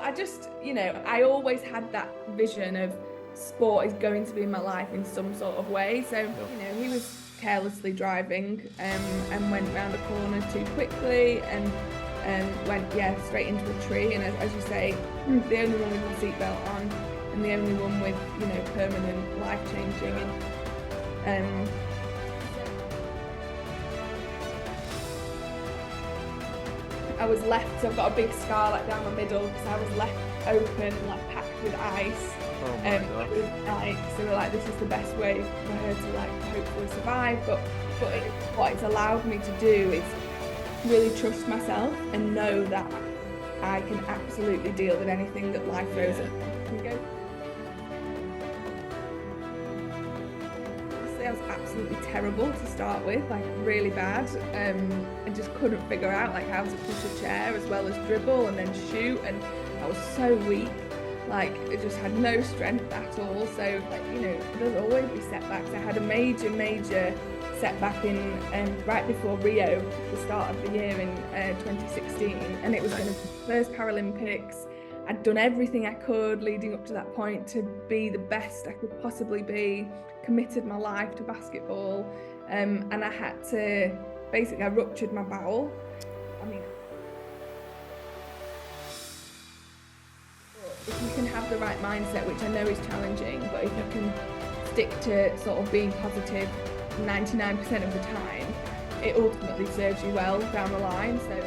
I just, I always had that vision of sport is going to be in my life in some sort of way. So, Sure. he was carelessly driving and went round a corner too quickly and went, straight into a tree. And as you say, the only one with the seatbelt on and the only one with, permanent life changing. And I was left, so I've got a big scar like down the middle because I was left open and like packed with ice. Oh my gosh. So we're like, this is the best way for her to like hopefully survive. But what it's allowed me to do is really trust myself and know that I can absolutely deal with anything that life throws at me. I was absolutely terrible to start with, like really bad. I just couldn't figure out like how to push a chair as well as dribble and then shoot, and I was so weak. Like I just had no strength at all. So there's always be setbacks. I had a major setback in right before Rio, the start of the year in 2016, and it was going to be the first Paralympics. I'd done everything I could leading up to that point to be the best I could possibly be, committed my life to basketball, and I had to, basically I ruptured my bowel. If you can have the right mindset, which I know is challenging, but if you can stick to sort of being positive 99% of the time, it ultimately serves you well down the line. So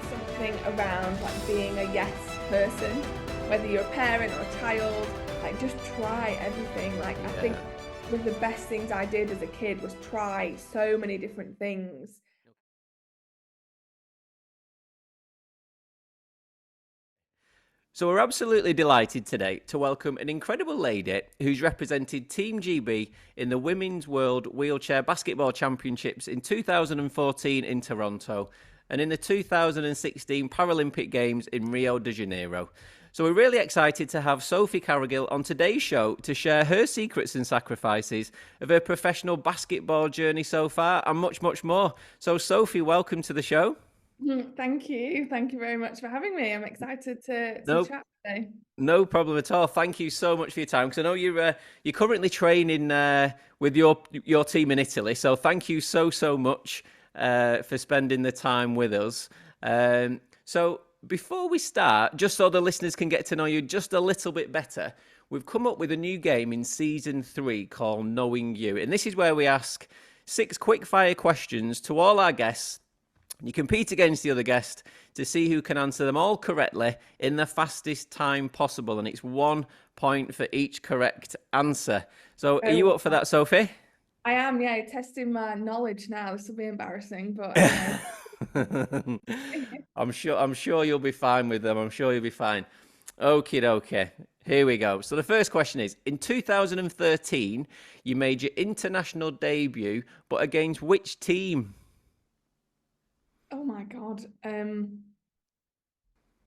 something around like being a yes person, whether you're a parent or a child, like just try everything. Like I think one of the best things I did as a kid was try so many different things. So we're absolutely delighted today to welcome an incredible lady who's represented Team GB in the Women's World Wheelchair Basketball Championships in 2014 in Toronto and in the 2016 Paralympic Games in Rio de Janeiro. So we're really excited to have Sophie Carrigill on today's show to share her secrets and sacrifices of her professional basketball journey so far and much, much more. So Sophie, welcome to the show. Thank you. Thank you very much for having me. I'm excited to chat today. No problem at all. Thank you so much for your time, because I know you're currently training with your team in Italy. So thank you so much for spending the time with us. So before we start, just so the listeners can get to know you just a little bit better, we've come up with a new game in season 3 called Knowing You, and this is where we ask 6 quick-fire questions to all our guests. You compete against the other guest to see who can answer them all correctly in the fastest time possible, and it's 1 point for each correct answer. So are you up for that, Sophie? I am, testing my knowledge now. This will be embarrassing, but I'm sure you'll be fine with them. I'm sure you'll be fine. Okie dokie. Here we go. So the first question is, in 2013, you made your international debut, but against which team? Oh my God. I'm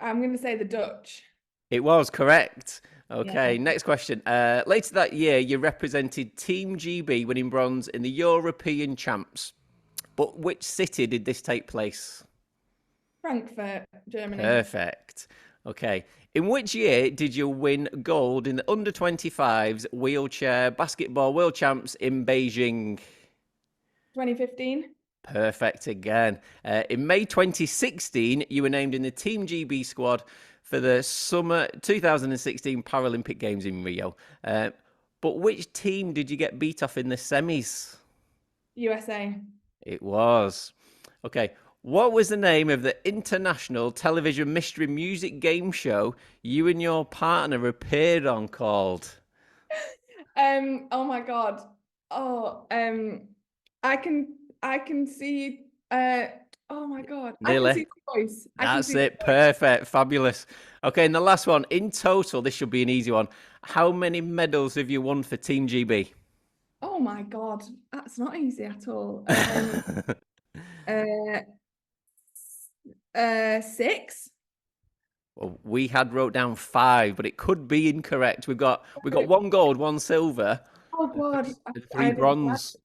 going to say the Dutch. It was correct. Okay, next question. Later that year, you represented Team GB winning bronze in the European Champs. But which city did this take place? Frankfurt, Germany. Perfect. Okay. In which year did you win gold in the under-25s wheelchair basketball world champs in Beijing? 2015. Perfect again. In May 2016, you were named in the Team GB squad for the summer 2016 Paralympic Games in Rio. But which team did you get beat off in the semis? USA. It was. Okay. What was the name of the international television mystery music game show you and your partner appeared on called? Oh my God. I can see. Oh my God. Nearly. I can see the voice. That's it. Perfect. Fabulous. Okay, and the last one. In total, this should be an easy one. How many medals have you won for Team GB? Oh my God. That's not easy at all. 6. Well, we had wrote down 5, but it could be incorrect. We've got 1 gold, 1 silver, Oh God. and 3 bronze.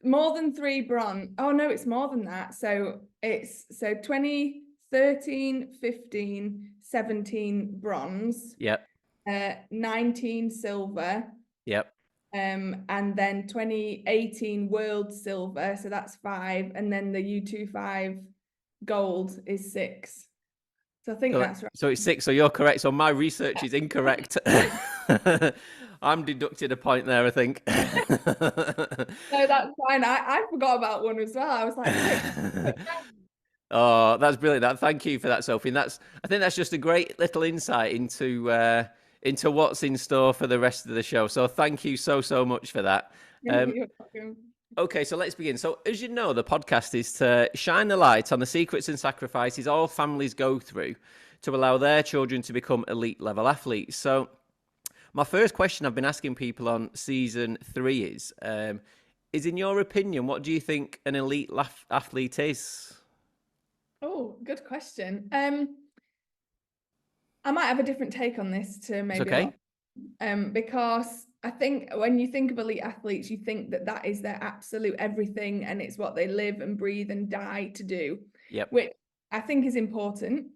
more than 3 bronze. Oh no, it's more than that. So it's 2013, 15, 17 bronze, Yep. 19 silver, Yep. and then 2018 world silver. So that's 5, and then the U25 gold is 6. So I think So, that's right. so it's 6. So you're correct. So my research is incorrect. I'm deducted a point there, I think. No, that's fine. I forgot about one as well. I was like 6. Oh, that's brilliant. Thank you for that, Sophie. And I think that's just a great little insight into what's in store for the rest of the show. So thank you so much for that. Um, You're welcome. Okay, so let's begin. So, as you know, the podcast is to shine the light on the secrets and sacrifices all families go through to allow their children to become elite level athletes. So, my first question I've been asking people on season 3 is in your opinion, what do you think an elite athlete is? Oh, good question. I might have a different take on this to It's maybe a lot, okay. because I think when you think of elite athletes, you think that that is their absolute everything and it's what they live and breathe and die to do, Yep. which I think is important.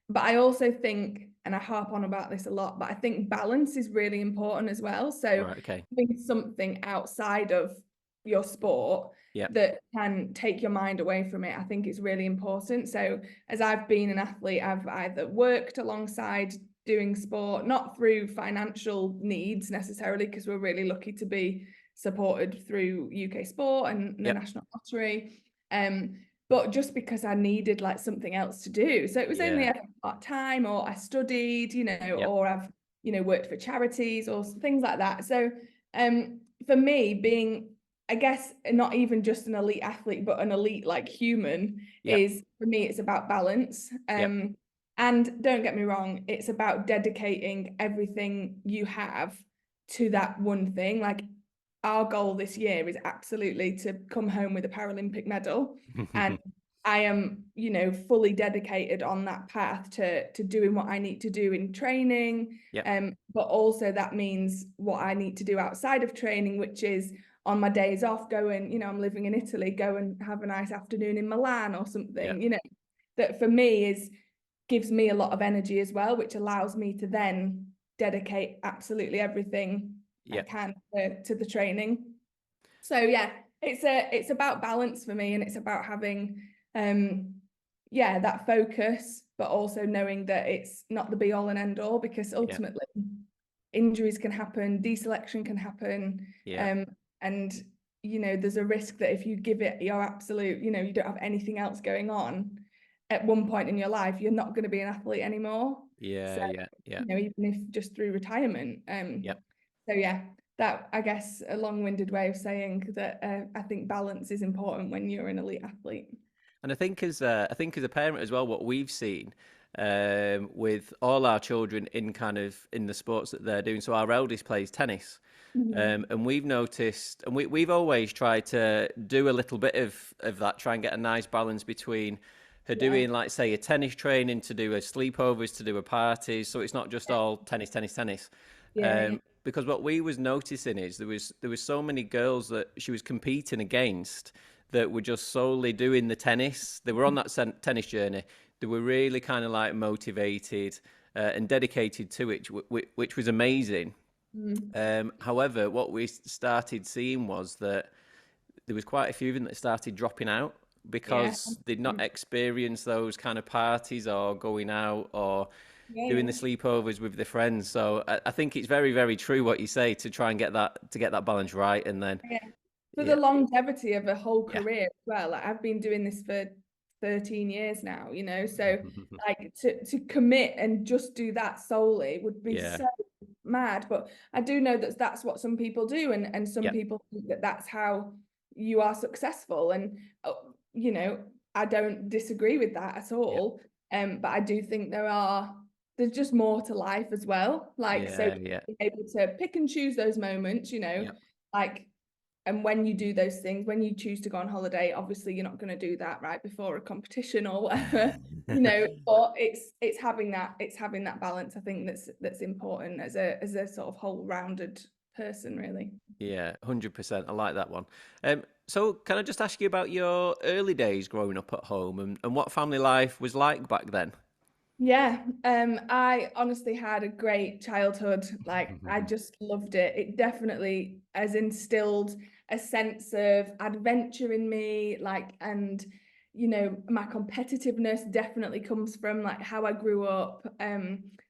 But I also think, and I harp on about this a lot, but I think balance is really important as well. So Right. Okay. having something outside of your sport Yep. that can take your mind away from it, I think it's really important. So as I've been an athlete, I've either worked alongside doing sport, not through financial needs necessarily, because we're really lucky to be supported through UK Sport and the Yep. National Lottery. But just because I needed like something else to do. So it was only Yeah. ever part-time, or I studied, Yep. or I've, worked for charities or things like that. So for me, being, I guess, not even just an elite athlete, but an elite like human, Yep. is, for me, it's about balance. Yep. And don't get me wrong, it's about dedicating everything you have to that one thing. Like, our goal this year is absolutely to come home with a Paralympic medal. And I am, fully dedicated on that path to doing what I need to do in training. Yep. But also that means what I need to do outside of training, which is on my days off, go and, I'm living in Italy, go and have a nice afternoon in Milan or something, Yep. that for me gives me a lot of energy as well, which allows me to then dedicate absolutely everything I Yep. can to the training. So yeah, it's about balance for me, and it's about having that focus, but also knowing that it's not the be all and end all, because Yep. ultimately injuries can happen, deselection can happen, Yep. and there's a risk that if you give it your absolute, you don't have anything else going on at one point in your life, you're not going to be an athlete anymore. So Yeah. Yeah. Yeah. even if just through retirement. Yep. So yeah, that, I guess, a long-winded way of saying that I think balance is important when you're an elite athlete. And I think as a parent as well, what we've seen with all our children in the sports that they're doing. So our eldest plays tennis, and we've noticed, and we've always tried to do a little bit of that, try and get a nice balance between her Yeah, doing, like, say, a tennis training, to do her sleepovers, to do her parties, so it's not just all tennis, tennis, tennis. yeah, yeah, Because what we was noticing is there was so many girls that she was competing against that were just solely doing the tennis. They were on that tennis journey. They were really kind of like motivated and dedicated to it, which was amazing. mm, However, what we started seeing was that there was quite a few of them that started dropping out yeah, because they'd not experienced those kind of parties or going out or yeah, doing yeah. the sleepovers with their friends. So I think it's very, very true what you say, to try and get that balance right, and then Yeah. For the yeah, longevity of a whole yeah, career as well. Like, I've been doing this for 13 years now, so like to commit and just do that solely would be yeah, so mad. But I do know that that's what some people do, and some yeah, people think that that's how you are successful. And I don't disagree with that at yeah, all. But I do think there's just more to life as well. Like, so yeah, yeah, being able to pick and choose those moments, yeah, like, and when you do those things, when you choose to go on holiday, obviously you're not going to do that right before a competition or whatever, but it's having that balance, I think, that's important as a sort of whole rounded person, really. Yeah, 100%. I like that one. So can I just ask you about your early days growing up at home and what family life was like back then? Yeah, I honestly had a great childhood. Like, I just loved it. It definitely has instilled a sense of adventure in me, like, and my competitiveness definitely comes from like how I grew up.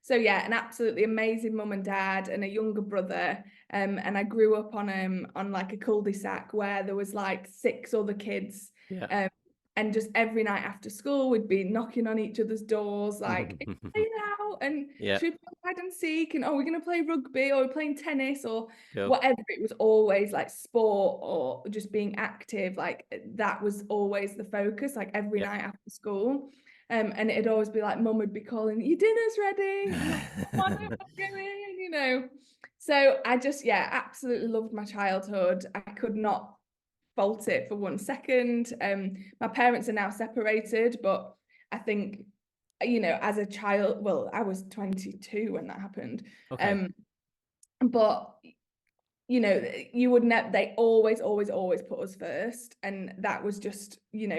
So yeah, an absolutely amazing mum and dad and a younger brother. And I grew up on like a cul-de-sac where there was like six other kids. Yeah. Um, and just every night after school, we'd be knocking on each other's doors, like, "Are you playing out? And Yeah, should we play hide and seek? And oh, we're gonna play rugby or we're playing tennis or cool. whatever." It was always like sport or just being active. Like that was always the focus, like every Yeah. night after school. And it'd always be like, mum would be calling, "Your dinner's ready." I'm like, "Come on, I'm not going," So I just, yeah, absolutely loved my childhood. I could not fault it for 1 second. My parents are now separated, but I think, as a child, well, I was 22 when that happened. Okay. Um, but you would never, they always, always, always put us first. And that was just,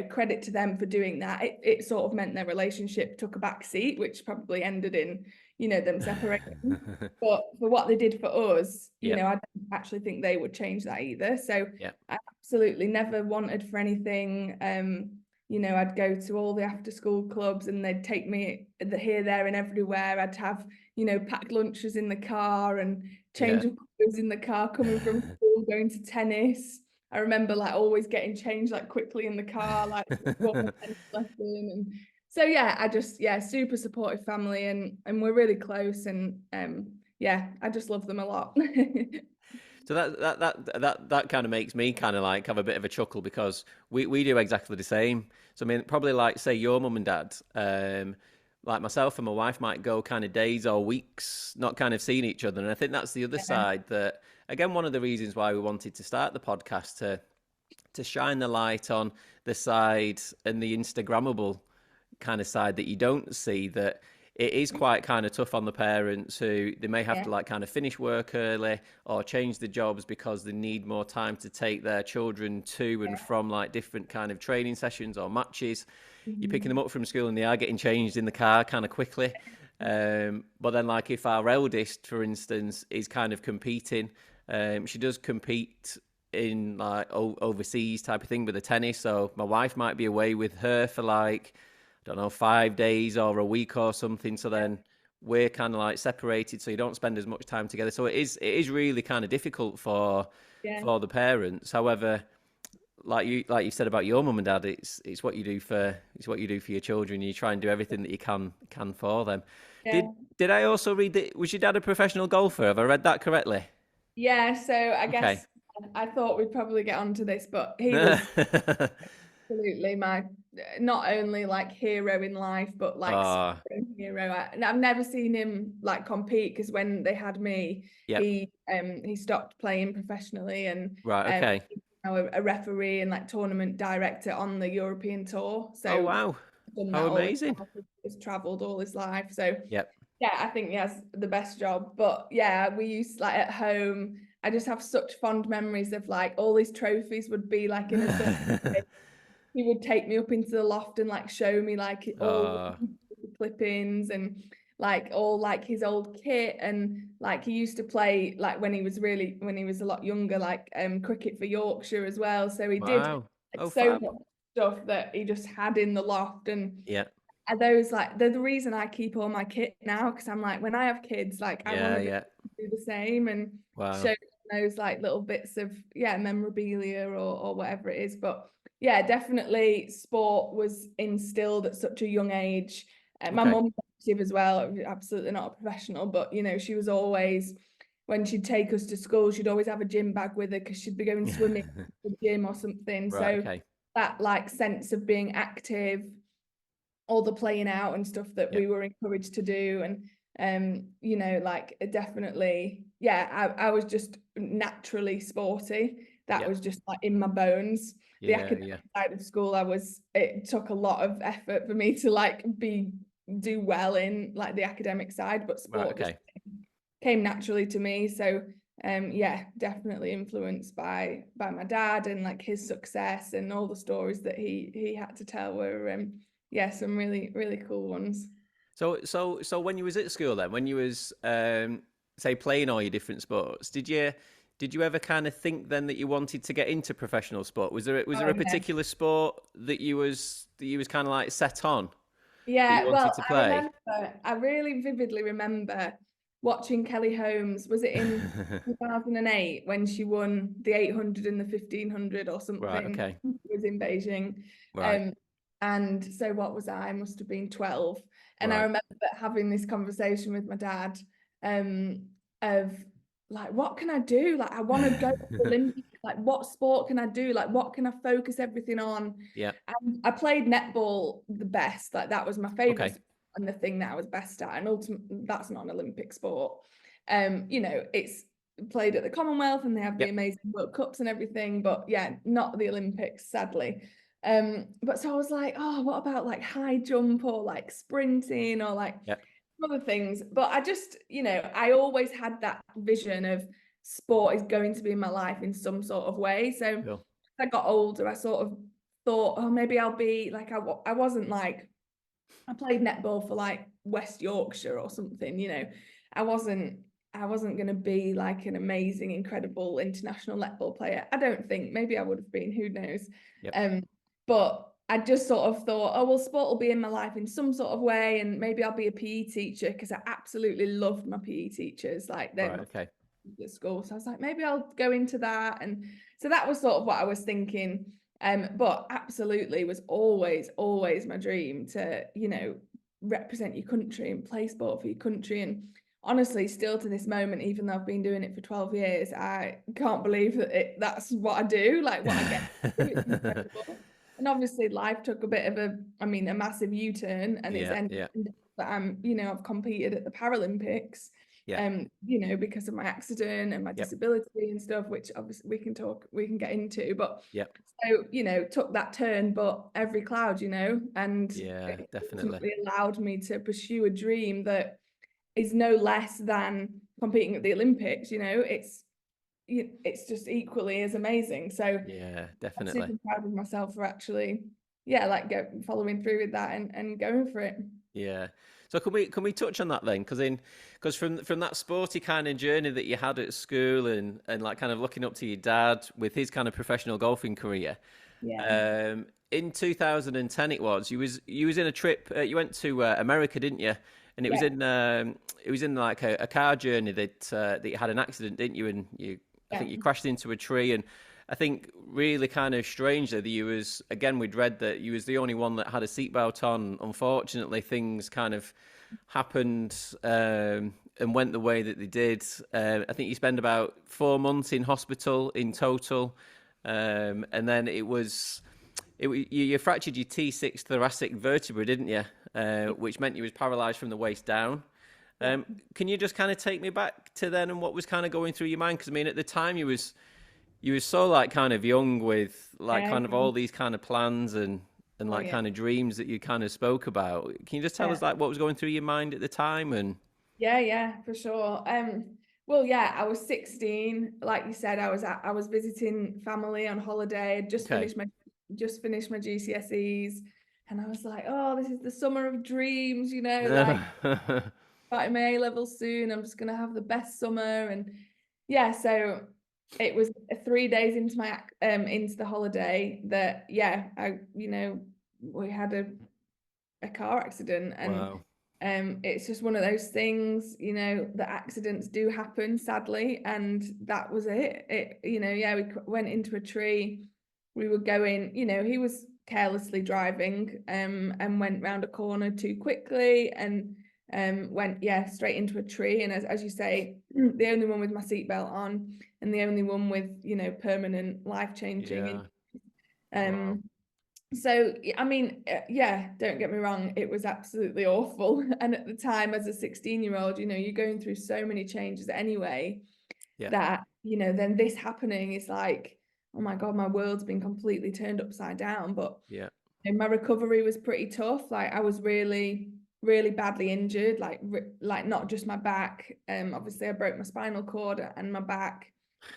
credit to them for doing that. It sort of meant their relationship took a back seat, which probably ended in, them separating. But for what they did for us, Yep. I don't actually think they would change that either. So Yep. I absolutely never wanted for anything. I'd go to all the after school clubs and they'd take me here, there, and everywhere. I'd have, packed lunches in the car and Yeah. change of clothes in the car coming from school, going to tennis. I remember like always getting changed like quickly in the car, like before my tennis lesson. And so yeah, super supportive family and we're really close and yeah, I just love them a lot. So that kind of makes me kind of like have a bit of a chuckle because we do exactly the same. So I mean, probably like say your mum and dad, like myself and my wife might go kind of days or weeks not kind of seeing each other, and I think that's the other Yeah, side that again one of the reasons why we wanted to start the podcast to shine the light on the side and the Instagrammable kind of side that you don't see that it is quite kind of tough on the parents who they may have yeah, to like kind of finish work early or change the jobs because they need more time to take their children to and from like different kind of training sessions or matches. You're picking them mhm, up from school and they are getting changed in the car kind of quickly. But then like if our eldest, for instance, is kind of competing, she does compete in like overseas type of thing with the tennis. So my wife might be away with her for like I don't know 5 days or a week or something. So then we're kind of like separated, so you don't spend as much time together. So it is really kind of difficult yeah, for the parents. However, like you said about your mum and dad, it's what you do for your children. You try and do everything that you can for them. yeah. Did I also read that was your dad a professional golfer? Have I read that correctly? Yeah, so I Okay. guess I thought we'd probably get onto this, but he was absolutely my not only like hero in life, but like Ah, sporting hero. And I've never seen him like compete because when they had me, yep. he stopped playing professionally and Right. Okay. he's now a referee and like tournament director on the European tour. Oh So wow. done How that all his amazing. life. He's traveled all his life. So Yep. yeah, I think he has the best job. But yeah, we used like at home. I just have such fond memories of like all these trophies would be like in a certain he would take me up into the loft and like show me like all uh, the clippings and like all like his old kit and like he used to play like when he was a lot younger like cricket for Yorkshire as well, so he did wow. like Oh so fab. much stuff that he just had in the loft. And Yeah. are those like they're the reason I keep all my kit now, because I'm like when I have kids like I want Yeah. to be Yeah. able to do the same and Wow. show those like little bits of memorabilia or whatever it is. But yeah, definitely sport was instilled at such a young age. My Okay. mum's active as well, absolutely not a professional, but she was always, when she'd take us to school, she'd always have a gym bag with her because she'd be going swimming at the gym or something. Right. So Okay. that like sense of being active, all the playing out and stuff that Yep. we were encouraged to do. And like definitely, yeah, I was just naturally sporty. That Yep. was just like in my bones. The Yeah. academic Yeah. side of school, it took a lot of effort for me to like do well in like the academic side, but Right. sport just Okay. came naturally to me. So yeah, definitely influenced by my dad, and like his success and all the stories that he had to tell were yeah, some really cool ones. So when you was at school then, when you was say playing all your different sports, did you ever kind of think then that you wanted to get into professional sport? Was there Oh a yeah. particular sport that you was kind of like set on that you Yeah, wanted well, to I play? remember, I really vividly remember watching Kelly Holmes. Was it in 2008 when she won the 800 and the 1500 or Right. something? Okay. It was in Beijing. Right. Um, and so what was I? Must have been 12. And I Right. remember having this conversation with my dad, um, of like, what can I do? Like, I want to go to the Olympics. Like, what sport can I do? Like, what can I focus everything on? Yeah. I played netball the best. Like that was my favorite Okay. sport and the thing that I was best at. And ultimately, that's not an Olympic sport. You know, it's played at the Commonwealth and they have the Yep. amazing World Cups and everything, but yeah, not the Olympics, sadly. But so I was like, oh, what about like high jump or like sprinting or like Yep. other things? But I just, you know, I always had that vision of sport is going to be in my life in some sort of way. So as Cool. I got older, I sort of thought, oh, maybe I'll be like, I wasn't like, I played netball for like West Yorkshire or something, you know. I wasn't, I wasn't going to be like an amazing, incredible international netball player. I don't think, maybe I would have been, who knows. Yep. Um, but I just sort of thought, oh, well, sport will be in my life in some sort of way, and maybe I'll be a PE teacher because I absolutely loved my PE teachers. Like they're Right. my Okay. at school. So I was like, maybe I'll go into that. And so that was sort of what I was thinking. But absolutely was always my dream to, you know, represent your country and play sport for your country. And honestly, still to this moment, even though I've been doing it for 12 years, I can't believe that that's what I do, like what I get to do. It's incredible. And obviously life took a bit of a massive U-turn, and it's Yeah. ended Yeah. that you know, I've competed at the Paralympics, Yeah. you know, because of my accident and my Yep. disability and stuff, which obviously we can get into. But Yep. so, you know, took that turn, but every cloud, you know, and Yeah. it Definitely. ultimately allowed me to pursue a dream that is no less than competing at the Olympics, you know, it's just equally as amazing. So Yeah. I'm Definitely. super proud of myself for actually, yeah, like following through with that and going for it. Yeah. So can we touch on that then? Because from that sporty kind of journey that you had at school and like kind of looking up to your dad with his kind of professional golfing career, Yeah. in 2010 you was in a trip. You went to America, didn't you? And Yeah. it was in like a car journey that you had an accident, didn't you? And I Yeah. think you crashed into a tree. And I think really kind of strangely that you was again we'd read that you was the only one that had a seatbelt on. Unfortunately, things kind of happened and went the way that they did. I think you spent about 4 months in hospital in total, and then you fractured your T6 thoracic vertebra, didn't you? Which meant you was paralysed from the waist down. Yeah. Can you just kind of take me back to then and what was kind of going through your mind? Because I mean, at the time you was so like kind of young with like Yeah. kind of all these kind of plans and Oh like yeah. kind of dreams that you kind of spoke about. Can you just tell Yeah. us like what was going through your mind at the time and Yeah, for sure. Well, yeah, I was 16. Like you said, I was visiting family on holiday. I'd okay. just finished my GCSEs, and I was like, oh, this is the summer of dreams, you know, like Yeah. starting my A level soon. I'm just gonna have the best summer. And yeah, so it was 3 days into into the holiday that yeah, I you know, we had a car accident. And Wow. it's just one of those things, you know, the accidents do happen, sadly, and that was it, you know, yeah, we went into a tree. We were going, you know, he was carelessly driving, and went round a corner too quickly, and went, yeah, straight into a tree. And as you say, the only one with my seatbelt on, and the only one with, you know, permanent life changing. Yeah. Wow. um so I mean, yeah, don't get me wrong, it was absolutely awful. And at the time, as a 16-year-old, you know, you're going through so many changes anyway, Yeah. that, you know, then this happening is like, oh my God, my world's been completely turned upside down. But Yeah. my recovery was pretty tough. Like I was really really badly injured, like not just my back. Obviously I broke my spinal cord and my back,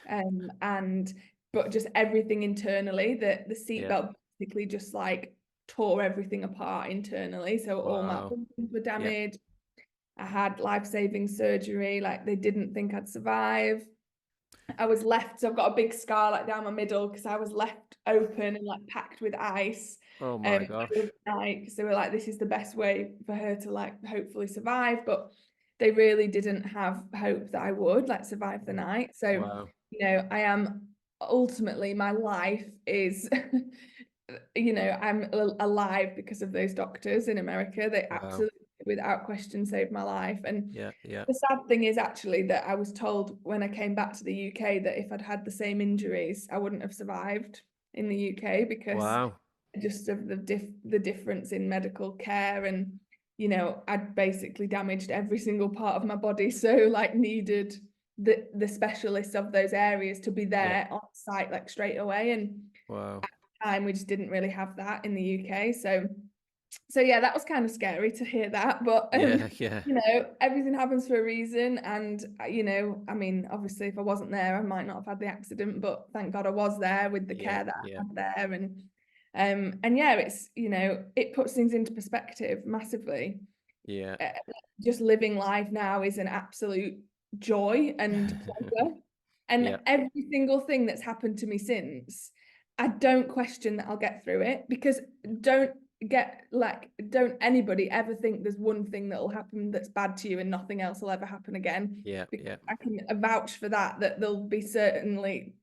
and but just everything internally. The Yeah. seatbelt basically just like tore everything apart internally. So all my Wow. organs were Yeah. damaged. I had life-saving surgery. Like they didn't think I'd survive. I was left, so I've got a big scar like down my middle because I was left open and like packed with ice Oh my gosh. overnight because they were like, this is the best way for her to like hopefully survive. But they really didn't have hope that I would like survive the night. So, Wow. I am ultimately my life is I'm alive because of those doctors in America. They Wow. absolutely, without question, saved my life. And Yeah. Yeah. the sad thing is actually that I was told when I came back to the UK that if I'd had the same injuries, I wouldn't have survived in the UK because Wow. just of the difference in medical care. And I'd basically damaged every single part of my body, so like needed the specialists of those areas to be Yeah. there on site like straight away. And Wow. time we just didn't really have that in the UK. So yeah, that was kind of scary to hear that. But Yeah. Yeah. everything happens for a reason. And I mean, obviously if I wasn't there, I might not have had the accident, but thank God I was there with the Yeah. care that I Yeah. had there. And yeah, it's it puts things into perspective massively. Yeah. uh, just living life now is an absolute joy and pleasure. Yeah. And every single thing that's happened to me since, I don't question that I'll get through it, because don't don't anybody ever think there's one thing that'll happen that's bad to you and nothing else will ever happen again. Yeah. Because Yeah. I can vouch for that, that there'll be certainly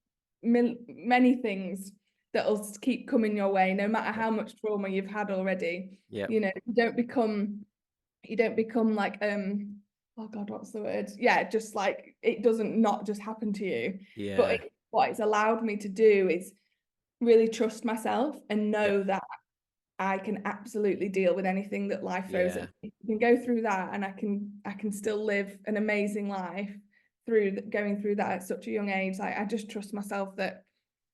many things that'll keep coming your way, no matter Yeah. how much trauma you've had already. Yeah. You don't become like oh God, what's the word? Yeah, just like it doesn't not just happen to you. But Yeah. what it's allowed me to do is really trust myself and Yeah. know that I can absolutely deal with anything that life throws at Yeah. me. I can go through that, and I can still live an amazing life through going through that at such a young age. Like I just trust myself that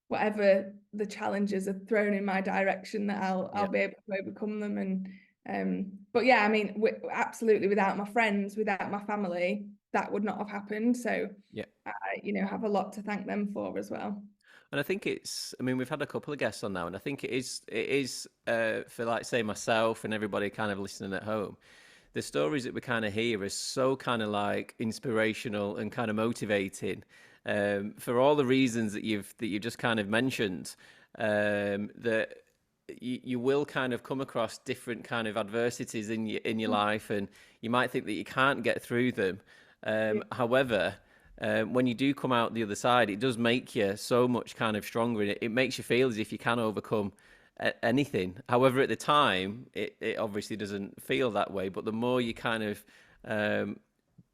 whatever the challenges are thrown in my direction, that I'll Yeah. be able to overcome them. And but yeah, I mean, absolutely, without my friends, without my family, that would not have happened. So Yeah. I have a lot to thank them for as well. And I think I mean, we've had a couple of guests on now, and I think it is for like, say, myself and everybody kind of listening at home. The stories that we kind of hear are so kind of like inspirational and kind of motivating, for all the reasons that you just kind of mentioned. That you will kind of come across different kind of adversities in your life, and you might think that you can't get through them. Yeah, However, when you do come out the other side, it does make you so much kind of stronger, and it makes you feel as if you can overcome anything. However, at the time, it obviously doesn't feel that way. But the more you kind of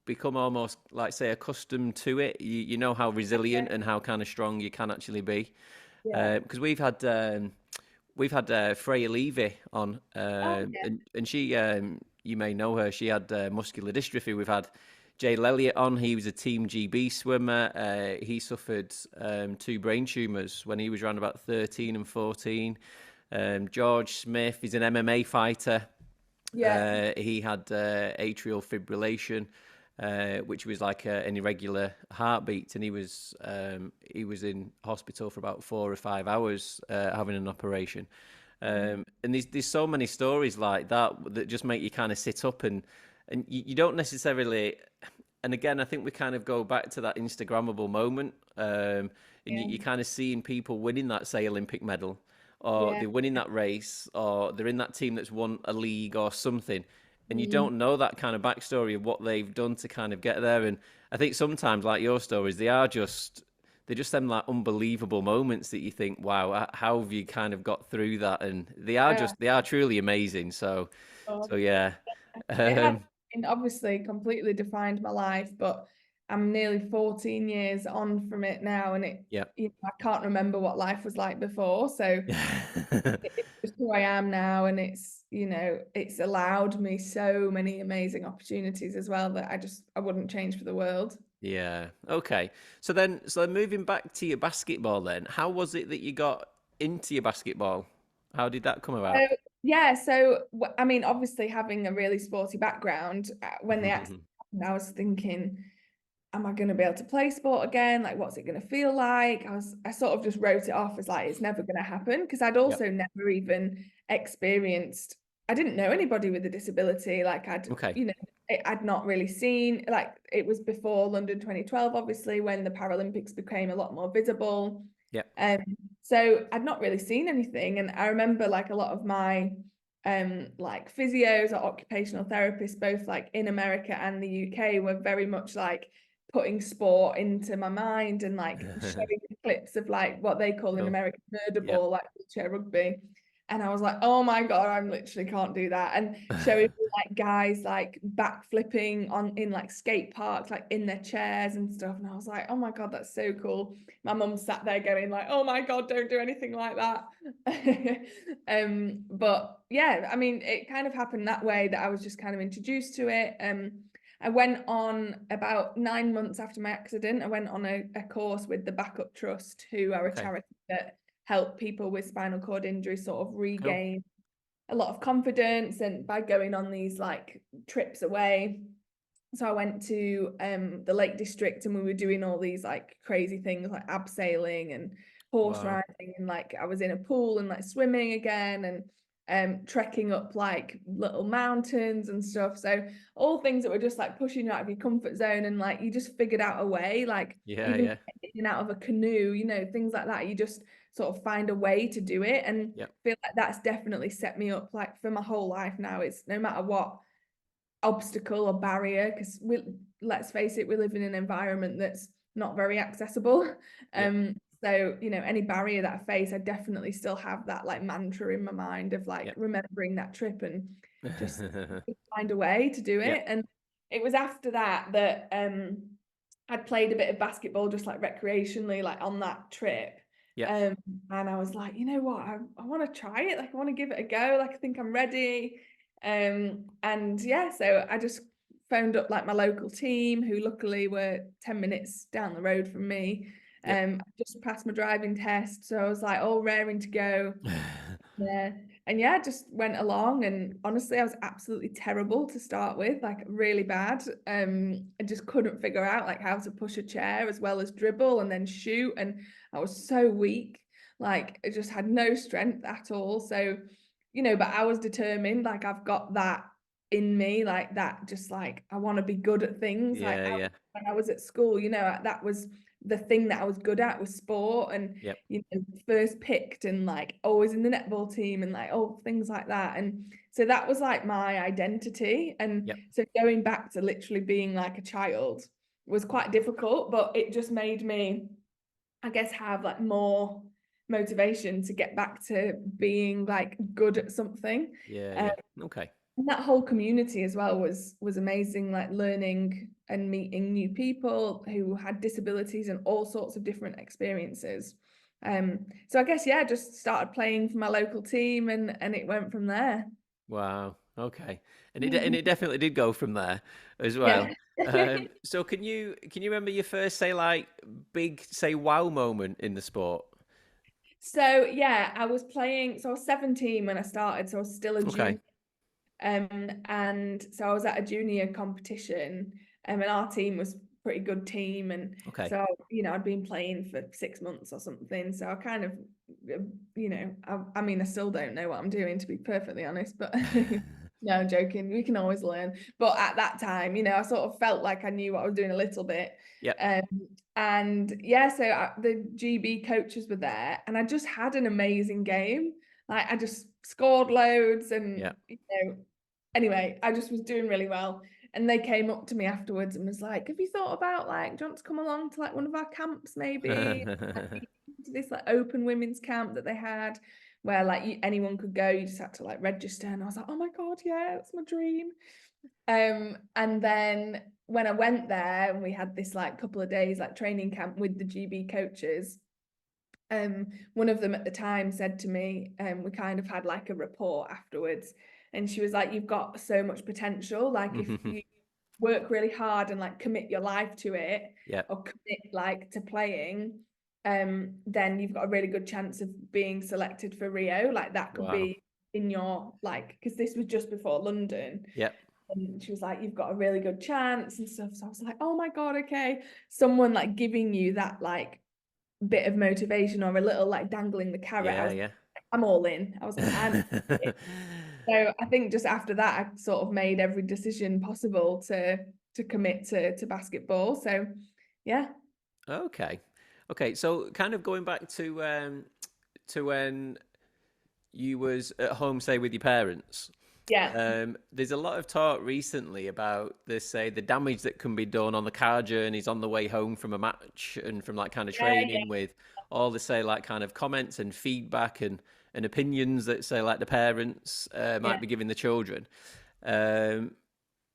become almost like, say, accustomed to it, you know how resilient and how kind of strong you can actually be. yeah. Because we've had Freya Levy on, Oh yeah, and she, you may know her. She had muscular dystrophy. We've had Jay Elliott on. He was a Team GB swimmer. He suffered two brain tumours when he was around about 13 and 14. George Smith, he's an MMA fighter. yeah. He had atrial fibrillation, which was like an irregular heartbeat, and he was in hospital for about 4 or 5 hours having an operation. And there's so many stories like that that just make you kind of sit up, and you don't necessarily. And again, I think we kind of go back to that Instagrammable moment, and Yeah, you kind of seeing people winning that, say, Olympic medal, or yeah. they're winning that race, or they're in that team that's won a league or something, and you Mm, don't know that kind of backstory of what they've done to kind of get there. And I think sometimes, like your stories, they're just them like unbelievable moments that you think, wow, how have you kind of got through that? And yeah. they are truly amazing. So, God. so yeah, It has, um, obviously completely defined my life, but I'm nearly 14 years on from it now, and yeah. I can't remember what life was like before. So it's just who I am now, and it's allowed me so many amazing opportunities as well that I wouldn't change for the world. Yeah. Okay. So then moving back to your basketball then, how was it that you got into your basketball? How did that come So about? Yeah, so I mean, obviously having a really sporty background, when the accident happened, I was thinking, am I going to be able to play sport again? Like, what's it going to feel like? I sort of just wrote it off as like, it's never going to happen because I'd Yep. also never even experienced, I didn't know anybody with a disability. Like, Okay. I'd not really seen, like, it was before London 2012, obviously, when the Paralympics became a lot more visible. Yep. Um, so I'd not really seen anything. And I remember like a lot of my like physios or occupational therapists, both like in America and the UK, were very much like putting sport into my mind and like showing clips of like what they call in Cool. America murder Yep. ball, like wheelchair rugby. And I was like, oh my God, I literally can't do that. And showing me like guys like backflipping on in like skate parks, like in their chairs and stuff. And I was like, oh my God, that's so cool. My mum sat there going like, oh my God, don't do anything like that. But yeah, I mean, it kind of happened that way that I was just kind of introduced to it. I went on about 9 months after my accident. I went on a course with the Backup Trust, who are a Okay. charity that help people with spinal cord injury sort of Cool. regain a lot of confidence and by going on these like trips away. So I went to the Lake District and we were doing all these like crazy things like abseiling and horse Wow. riding, and like I was in a pool and like swimming again, and trekking up like little mountains and stuff. So all things that were just like pushing you out of your comfort zone, and like you just figured out a way, like Yeah. even Yeah. getting out of a canoe, things like that. You just sort of find a way to do it, and Yep. feel like that's definitely set me up like for my whole life now. It's no matter what obstacle or barrier, because let's face it, we live in an environment that's not very accessible. Yep. So any barrier that I face, I definitely still have that like mantra in my mind of like Yep. remembering that trip and just find a way to do Yep. it. And it was after that that I'd played a bit of basketball just like recreationally, like on that trip. Yep. Um, and I was like, you know what, I want to try it. Like I want to give it a go. Like I think I'm ready. And yeah, so I just phoned up like my local team, who luckily were 10 minutes down the road from me. Yep. I just passed my driving test, so I was like all raring to go. Yeah. And yeah, just went along, and honestly, I was absolutely terrible to start with, like really bad. I just couldn't figure out like how to push a chair as well as dribble and then shoot. And I was so weak. Like I just had no strength at all. So, but I was determined, like I've got that in me, like that just like I want to be good at things. Like Yeah. Yeah. when I was at school, that was the thing that I was good at, was sport, and Yep. first picked and like always in the netball team and like all things like that. And so that was like my identity. And Yep. so going back to literally being like a child was quite difficult, but it just made me, I guess, have like more motivation to get back to being like good at something. Yeah. Um, Yeah. Okay. and that whole community as well was amazing, like learning and meeting new people who had disabilities and all sorts of different experiences. So I guess yeah, just started playing for my local team, and it went from there. Wow. Okay. And it definitely did go from there as well. Yeah. So can you remember your first, say, like, big, say, wow moment in the sport? So yeah, I was playing, so I was 17 when I started, so I was still a Okay. junior. And so I was at a junior competition, and our team was a pretty good team. And Okay. so, I'd been playing for 6 months or something. So I kind of, I mean, I still don't know what I'm doing, to be perfectly honest, but no, I'm joking. We can always learn. But at that time, I sort of felt like I knew what I was doing a little bit. Yep. Um, and yeah, so the GB coaches were there, and I just had an amazing game. Like I just scored loads, and Yep. anyway, I just was doing really well. And they came up to me afterwards and was like, have you thought about like, do you want to come along to like one of our camps maybe? To this like open women's camp that they had, where like anyone could go, you just had to like register. And I was like, oh my God, yeah, that's my dream. And then when I went there and we had this like couple of days like training camp with the GB coaches, one of them at the time said to me, we kind of had like a report afterwards, and she was like, you've got so much potential, like if you work really hard and like commit your life to it, Yep. or commit like to playing, then you've got a really good chance of being selected for Rio. Like that could Wow. be in your like, because this was just before London. Yep. And she was like, you've got a really good chance and stuff. So I was like, oh my God, okay. Someone like giving you that like bit of motivation or a little like dangling the carrot. I Yeah, was yeah. I'm all in. I was like, I'm in. So I think just after that, I sort of made every decision possible to commit to basketball. So yeah. Okay. Okay. So kind of going back to when you was at home, say with your parents. Yeah. There's a lot of talk recently about the damage that can be done on the car journeys on the way home from a match and from like kind of Yeah, yeah, training with all the say like kind of comments and feedback and opinions that say like the parents yeah. might be giving the children. Um,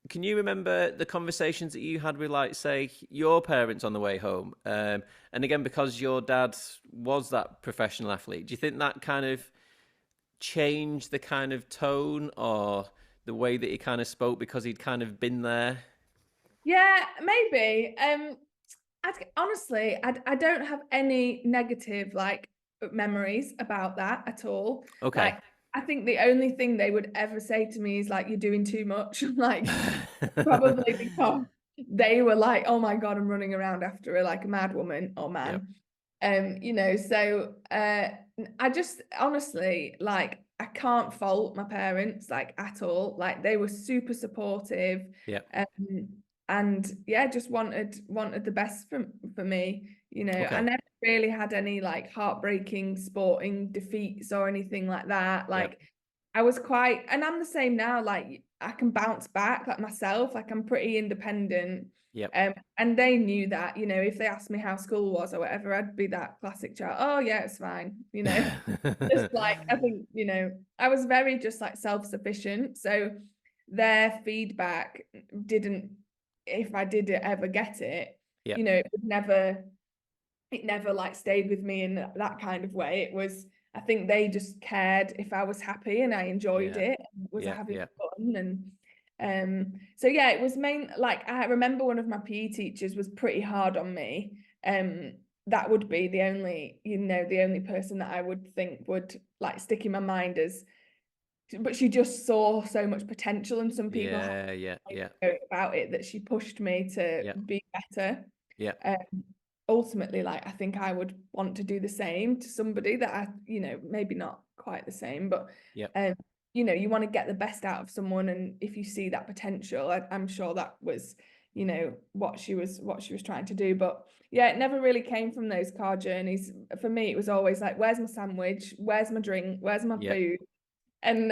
can you remember the conversations that you had with like say your parents on the way home? And again, because your dad was that professional athlete, do you think that kind of change the kind of tone or the way that he kind of spoke because he'd kind of been there? Yeah, maybe. Honestly, I don't have any negative like memories about that at all. Okay. Like, I think the only thing they would ever say to me is like, "You're doing too much." Like, probably because they were like, "Oh my God, I'm running around after her like a mad woman or Yep. man." So I just honestly like I can't fault my parents like at all. Like they were super supportive. Yep. Um, and yeah, just wanted the best for me. I Okay. never really had any like heartbreaking sporting defeats or anything like that. Yep. Like I was quite, and I'm the same now. Like I can bounce back like myself. Like I'm pretty independent. Yep. And they knew that, if they asked me how school was or whatever, I'd be that classic child. Oh yeah, it's fine. Just like I think, I was very just like self-sufficient. So their feedback didn't, if I did ever get it, Yep. it never like stayed with me in that kind of way. It was, I think they just cared if I was happy and I enjoyed Yeah. it and was Yeah. having Yeah. fun. And so yeah, it was like I remember one of my PE teachers was pretty hard on me. That would be the only person that I would think would like stick in my mind as, but she just saw so much potential and some people have Yeah. Yeah. Yeah. about it that she pushed me to Yeah. be better. Yeah. Um, Ultimately, like I think I would want to do the same to somebody that maybe not quite the same, but Yeah. um, you want to get the best out of someone, and if you see that potential, I'm sure that was, what she was trying to do. But yeah, it never really came from those car journeys. For me, it was always like, where's my sandwich? Where's my drink? Where's my Yeah. food? And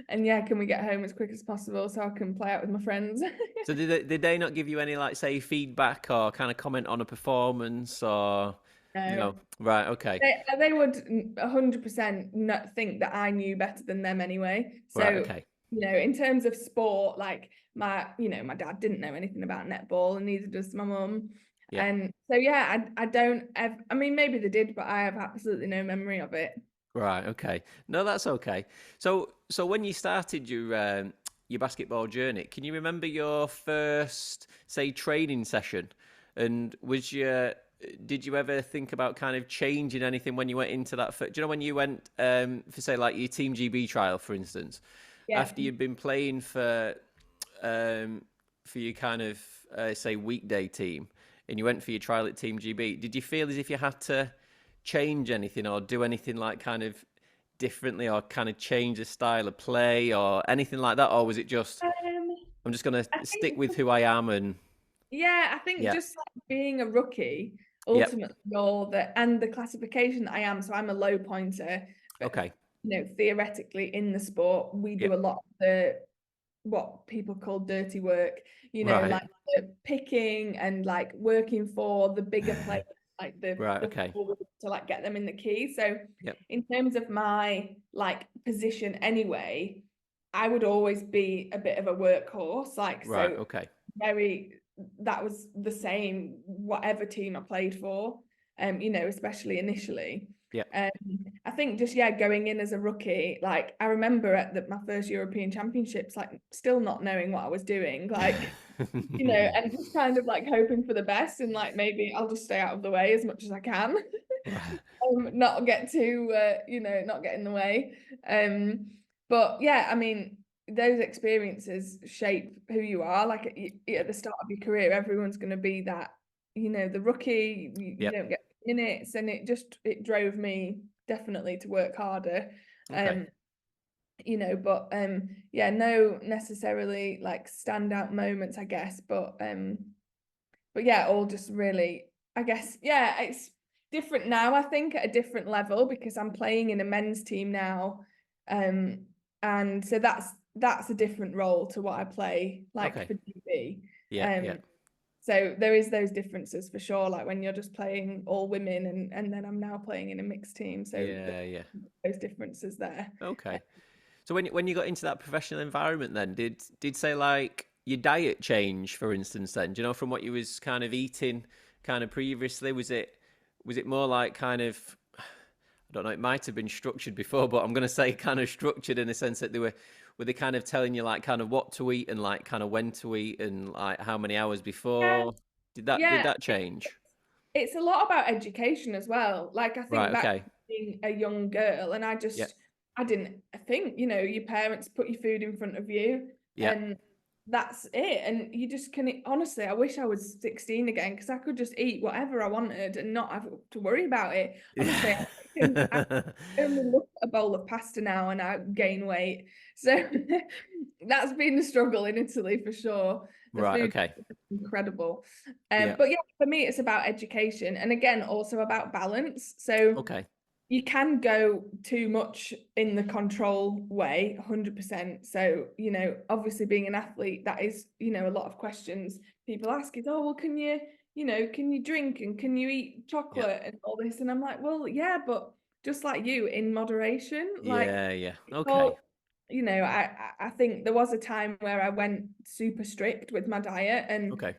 and yeah, can we get home as quick as possible so I can play out with my friends? So did they not give you any like say feedback or kind of comment on a performance or No. no? Right. Okay. They would 100% not think that I knew better than them anyway. Right. So, Okay. in terms of sport, like my dad didn't know anything about netball and neither does my mum. Yeah. And so yeah, I don't ever, I mean maybe they did, but I have absolutely no memory of it. Right. Okay. No, that's okay. So when you started your basketball journey, can you remember your first, say, training session? And did you ever think about kind of changing anything when you went into that? Do you know when you went for say like your Team GB trial, for instance, Yeah. after you'd been playing for your kind of say weekday team, and you went for your trial at Team GB? Did you feel as if you had to change anything or do anything like kind of differently or kind of change the style of play or anything like that? Or was it just, Um, I'm just going I to stick think with who I am and Yeah, I think yeah, just like being a rookie, yep, ultimately, the classification that I am, so I'm a low pointer, but okay, theoretically in the sport, we do yep, a lot of the what people call dirty work, right, like the picking and like working for the bigger players, like right, the okay, forward to like get them in the key. So yep, in terms of my like position anyway, I would always be a bit of a workhorse, like right, so okay, very that was the same whatever team I played for, especially initially. yep. Um, I think just yeah, going in as a rookie, like I remember at my first European Championships, like still not knowing what I was doing, like and just kind of like hoping for the best and like maybe I'll just stay out of the way as much as I can. Right. Not get too, not get in the way. But yeah, I mean, those experiences shape who you are. Like at the start of your career, everyone's going to be that, the rookie. You Yep. don't get minutes, and it drove me definitely to work harder. Okay. Um, but yeah, no necessarily like standout moments, I guess, but yeah, all just really, I guess, yeah, it's different now, I think, at a different level because I'm playing in a men's team now. Um, and so that's a different role to what I play like Okay. for GB. Yeah. Yeah. Um, so there is those differences for sure, like when you're just playing all women and then I'm now playing in a mixed team. So Yeah. Yeah. those differences there. Okay. So when you got into that professional environment, then did say like your diet change, for instance? Then do you know from what you was kind of eating, kind of previously, was it more like kind of I don't know, it might have been structured before, but I'm going to say kind of structured in the sense that were they kind of telling you like kind of what to eat and like kind of when to eat and like how many hours Yeah, before? Did yeah. that change? It's a lot about education as well. Like I Right. think back Okay. to being a young girl, and Yeah. I didn't think, your parents put your food in front of you, Yeah. and that's it. And you just can, honestly, I wish I was 16 again because I could just eat whatever I wanted and not have to worry about it. Honestly, I only look at a bowl of pasta now and I gain weight. So that's been the struggle in Italy for sure. The Right. food Okay. is incredible. Yeah. But yeah, for me, it's about education and again, also about balance. So Okay. you can go too much in the control way, 100%. So, obviously being an athlete, that is, a lot of questions people ask is, oh, well, can you drink and can you eat Yeah. chocolate and all this? And I'm like, well, yeah, but just like you, in moderation, like Yeah. Yeah. it's Okay. all, I think there was a time where I went super strict with my diet Okay.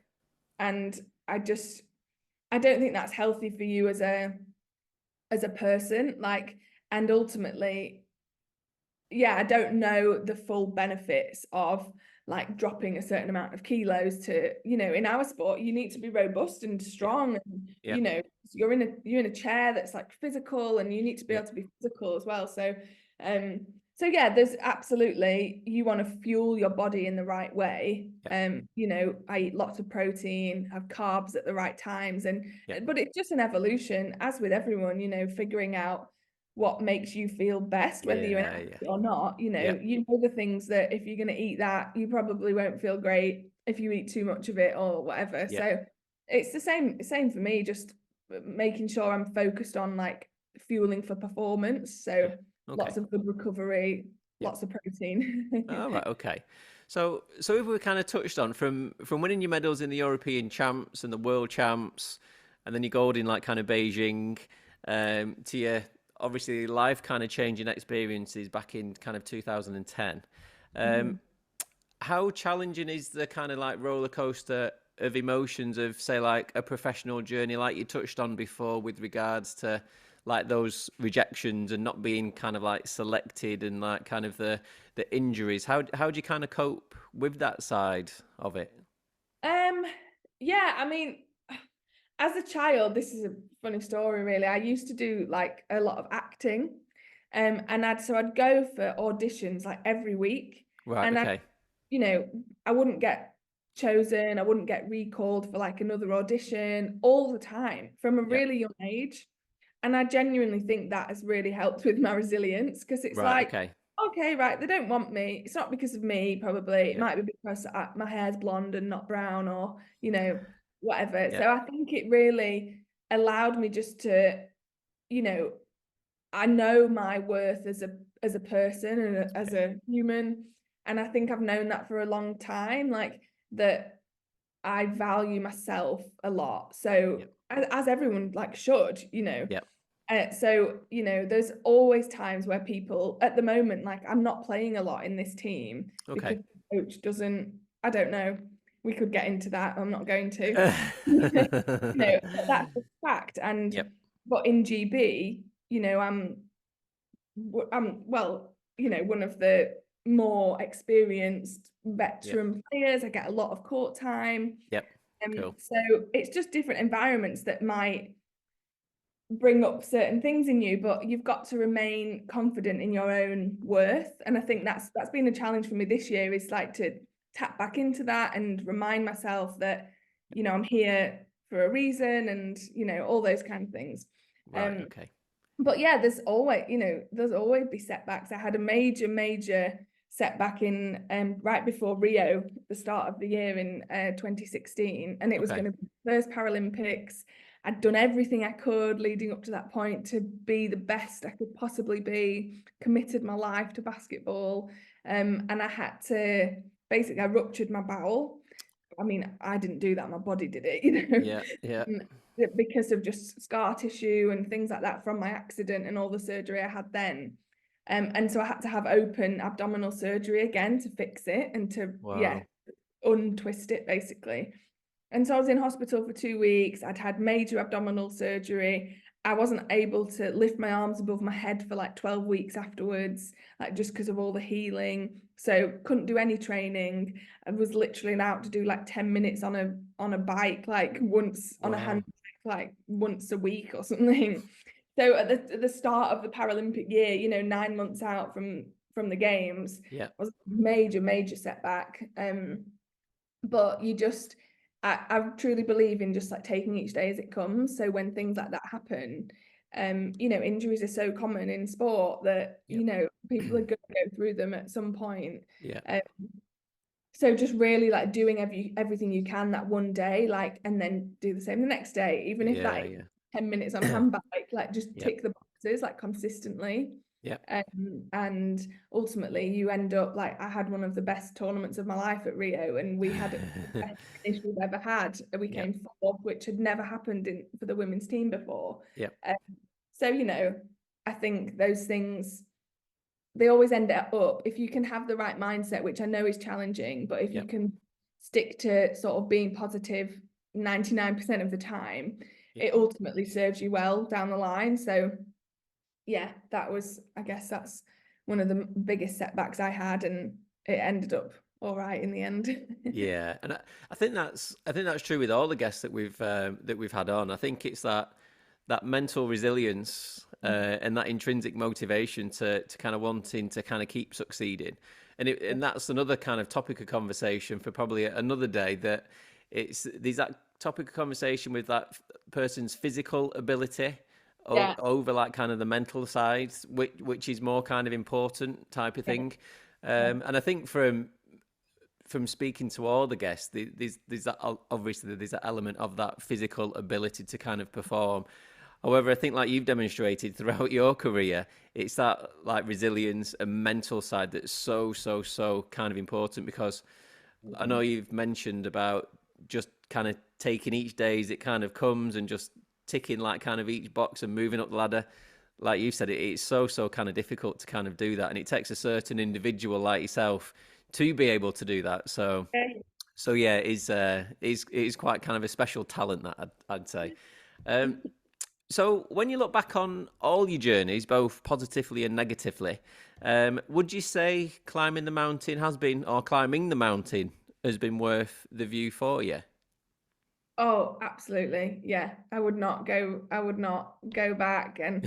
and I don't think that's healthy for you as a person, like, and ultimately, yeah, I don't know the full benefits of like dropping a certain amount of kilos to, in our sport, you need to be robust and Yeah. strong. And, Yeah. you're in a chair that's like physical and you need to be Yeah. able to be physical as well. Um, so yeah, there's absolutely, you want to fuel your body in the right way. Yeah. I eat lots of protein, have carbs at the right times. Yeah. But it's just an evolution, as with everyone, figuring out what makes you feel best, whether you're an Yeah. Yeah. athlete or not. Yeah. You know the things that if you're going to eat that, you probably won't feel great if you eat too much of it or whatever. Yeah. So it's the same for me, just making sure I'm focused on like fueling for performance. Yeah. So Okay. lots of good recovery, Yeah. lots of protein. All right. Okay. So if we kind of touched on from winning your medals in the European champs and the world champs, and then your gold in like kind of Beijing, to your obviously life kind of changing experiences back in kind of 2010. Um, Mhm. how challenging is the kind of like roller coaster of emotions of say like a professional journey like you touched on before with regards to like those rejections and not being kind of like selected and like kind of the injuries, how do you kind of cope with that side of it? Um, yeah, I mean, as a child, this is a funny story, really. I used to do like a lot of acting, and I'd go for auditions like every week, Right. and Okay. you know, I wouldn't get chosen, I wouldn't get recalled for like another audition all the time from a Yep. really young age. And I genuinely think that has really helped with my resilience because it's Right. like, Okay. okay, right, they don't want me. It's not because of me, probably. It Yep. might be because my hair's blonde and not brown or, whatever. So Yep. I think it really allowed me just to, you know, I know my worth as a person and as Okay. a human. And I think I've known that for a long time, like that I value myself a lot. So Yep. as everyone like should. Yep. So, there's always times where people at the moment, like I'm not playing a lot in this team Okay. because the coach doesn't, I don't know, we could get into that. I'm not going to. But that's a fact. Yep. But in GB, I'm well, one of the more experienced Yep. veteran players. I get a lot of court time. Yep. Cool. So it's just different environments that might bring up certain things in you, but you've got to remain confident in your own worth. And I think that's been a challenge for me this year, is like to tap back into that and remind myself that, I'm here for a reason, and, all those kind of things. Right. Okay. But yeah, there's always be setbacks. I had a major setback in right before Rio, the start of the year in 2016, and it was Okay. going to be the first Paralympics. I'd done everything I could leading up to that point to be the best I could possibly be, committed my life to basketball, and I had to basically, I ruptured my bowel. I mean, I didn't do that, my body did it, Yeah. Yeah. um, because of just scar tissue and things like that from my accident and all the surgery I had then. And so I had to have open abdominal surgery again to fix it and to, Wow. untwist it basically. And so I was in hospital for 2 weeks. I'd had major abdominal surgery. I wasn't able to lift my arms above my head for like 12 weeks afterwards, like just because of all the healing. So couldn't do any training. I was literally out to do like 10 minutes on a bike, like once on a hand Wow. bike, like once a week or something. So at the start of the Paralympic year, 9 months out from the games, Yeah. was a major setback. But I truly believe in just like taking each day as it comes. So when things like that happen, injuries are so common in sport that, Yep. people are going to go through them at some point. Yeah. Um, so just really like doing everything you can that one day, like, and then do the same the next day, even if that Yeah. is Yeah. 10 minutes on a handbike, like just Yep. tick the boxes like consistently. Yep. And ultimately you end up like, I had one of the best tournaments of my life at Rio, and we had the best finish we've ever had. We Yep. came fourth, which had never happened for the women's team before. Yep. So, I think those things, they always end up, if you can have the right mindset, which I know is challenging, but if you Yep. can stick to sort of being positive 99% of the time, Yep. it ultimately serves you well down the line. So yeah, I guess that's one of the biggest setbacks I had, and it ended up all right in the end. Yeah, and I think that's true with all the guests that we've had on. I think it's that mental resilience and that intrinsic motivation to kind of wanting to kind of keep succeeding, and that's another kind of topic of conversation for probably another day. That there's that topic of conversation with that person's physical ability Yeah, over like kind of the mental side, which is more kind of important type of yeah, thing. yeah, And I think from speaking to all the guests, there's that obviously there's that element of that physical ability to kind of perform. However, I think like you've demonstrated throughout your career, it's that like resilience and mental side that's so kind of important, because I know you've mentioned about just kind of taking each day as it kind of comes and just ticking like kind of each box and moving up the ladder. Like you said, it's so kind of difficult to kind of do that, and it takes a certain individual like yourself to be able to do that. So yeah, it is quite kind of a special talent that I'd say. Um, so when you look back on all your journeys, both positively and negatively, would you say climbing the mountain has been, or climbing the mountain has been worth the view for you? Oh, absolutely. Yeah. I would not go back, and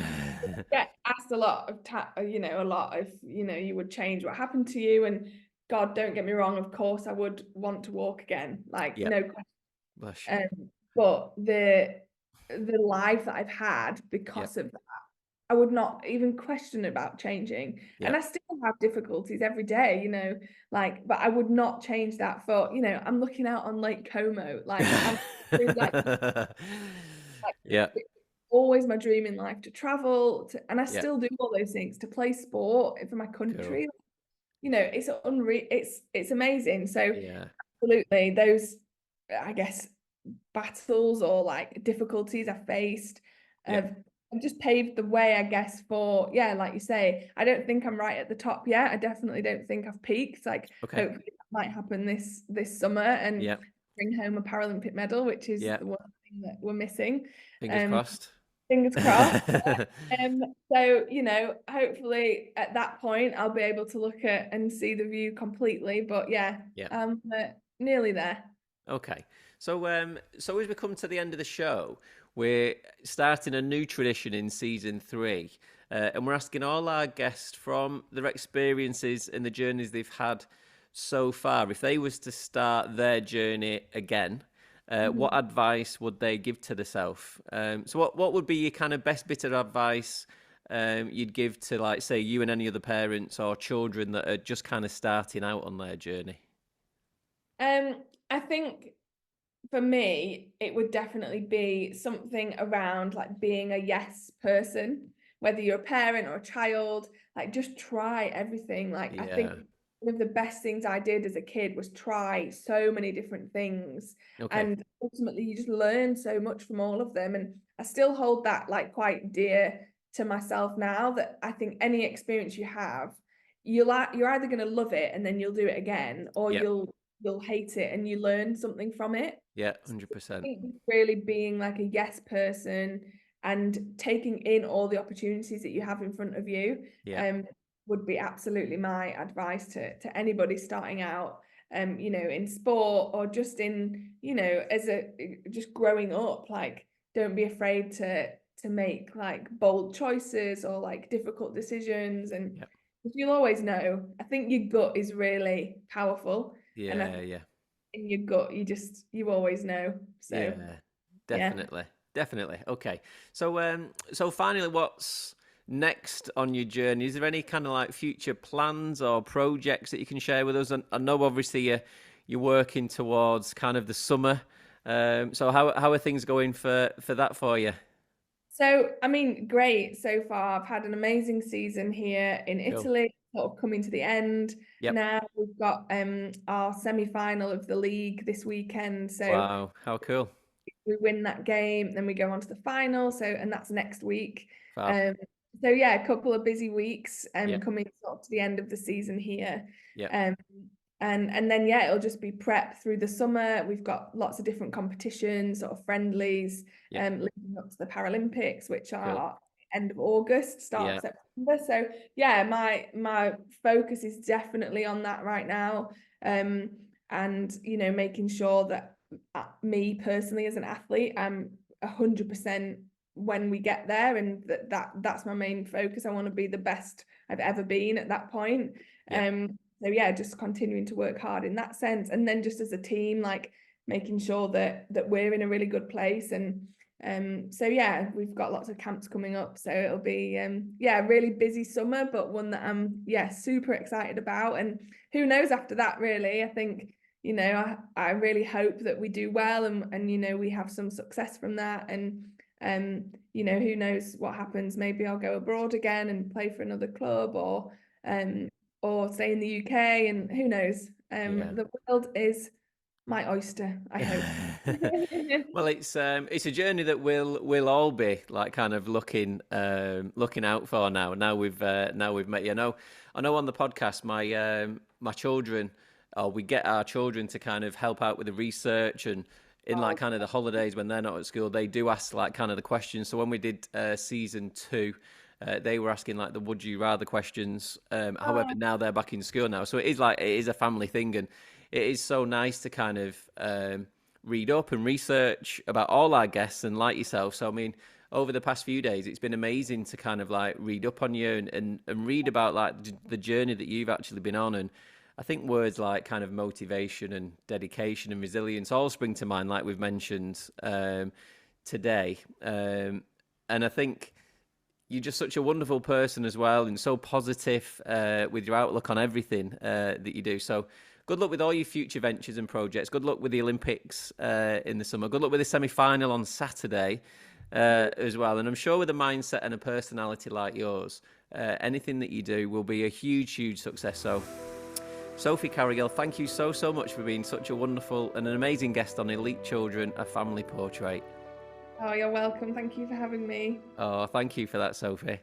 get asked a lot of a lot of, you would change what happened to you, and God, don't get me wrong, of course I would want to walk again. Like, Yep. no question. Bless you. But the life that I've had Yep. because of that, I would not even question about changing. And I Yep. still have difficulties every day, like, but I would not change that for, I'm looking out on Lake Como. Like, like, like Yeah. it's always my dream in life to travel to, and I Yeah. still do all those things, to play sport for my Cool. country. It's unreal. It's amazing. So Yeah. absolutely, those, I guess, battles or like difficulties I faced Yeah. have just paved the way, I guess, for, yeah, like you say, I don't think I'm right at the top yet. I definitely don't think I've peaked. Like, Okay. hopefully that might happen this summer and Yeah. bring home a Paralympic medal, which is Yeah. the one thing that we're missing. Fingers Um, crossed. fingers crossed. So, hopefully at that point I'll be able to look at and see the view completely. But yeah, Yeah. nearly there. Okay. So as we come to the end of the show, we're starting a new tradition in season 3, and we're asking all our guests from their experiences and the journeys they've had so far, if they was to start their journey again, what advice would they give to themselves? So what would be your kind of best bit of advice you'd give to, like, say, you and any other parents or children that are just kind of starting out on their journey? I think for me, it would definitely be something around like being a yes person, whether you're a parent or a child, like just try everything. Like I think Yeah. one of the best things I did as a kid was try so many different things. Okay. And ultimately you just learn so much from all of them. And I still hold that like quite dear to myself now, that I think any experience you have, you're either going to love it and then you'll do it again, or Yep. you'll hate it and you learn something from it. Yeah. So I 100%. think really being like a yes person and taking in all the opportunities that you have in front of you Yeah. um would be absolutely my advice to anybody starting out, in sport or just in, as a just growing up. Like, don't be afraid to make like bold choices or like difficult decisions, and Yep. you'll always know. I think your gut is really powerful, and I Yeah. Yeah. in your gut, you always know. So Yeah. yeah. Definitely. Definitely. Okay. So finally, what's next on your journey? Is there any kind of like future plans or projects that you can share with us? And I know obviously you're working towards kind of the summer. So how are things going for that for you? So I mean, great so far. I've had an amazing season here in Cool. Italy, sort of coming to the end. Yep. Now we've got our semi-final of the league this weekend. So Wow. How cool. we win that game, then we go on to the final. So, and that's next week. Fab. Um, so yeah, a couple of busy weeks Yep. coming sort of to the end of the season here. Yep. Um, and then yeah, it'll just be prep through the summer. We've got lots of different competitions, sort of friendlies, Yep. leading up to the Paralympics, which Cool. are end of August, start of Yeah. September. So yeah, my focus is definitely on that right now. Um, and making sure that me personally as an athlete, I'm 100% when we get there, and that's my main focus. I want to be the best I've ever been at that point. Yep. So yeah, just continuing to work hard in that sense, and then just as a team, like making sure that we're in a really good place. And so yeah, we've got lots of camps coming up, so it'll be yeah, a really busy summer, but one that I'm super excited about. And who knows after that, really. I think I really hope that we do well, and we have some success from that. And who knows what happens. Maybe I'll go abroad again and play for another club, um or stay in the UK, and who knows. Yeah. The world is my oyster, I hope. Well, it's a journey that we'll all be like kind of looking out for now. Now we've met you. I know on the podcast my children, or we get our children to kind of help out with the research, and in like Oh, kind of the holidays when they're not at school, they do ask like kind of the questions. So when we did season 2. They were asking like the would you rather questions. However, oh, now they're back in school now, so it is a family thing, and it is so nice to kind of read up and research about all our guests and like yourself. So I mean, over the past few days, it's been amazing to kind of like read up on you and read about like the journey that you've actually been on. And I think words like kind of motivation and dedication and resilience all spring to mind, like we've mentioned today. And I think you're just such a wonderful person as well, and so positive with your outlook on everything that you do. So good luck with all your future ventures and projects. Good luck with the Olympics in the summer. Good luck with the semi-final on Saturday as well. And I'm sure with a mindset and a personality like yours, anything that you do will be a huge, huge success. So Sophie Carrigill, thank you so much for being such a wonderful and an amazing guest on Elite Children, a Family Portrait. oh, you're welcome. Thank you for having me. Oh, thank you for that, Sophie.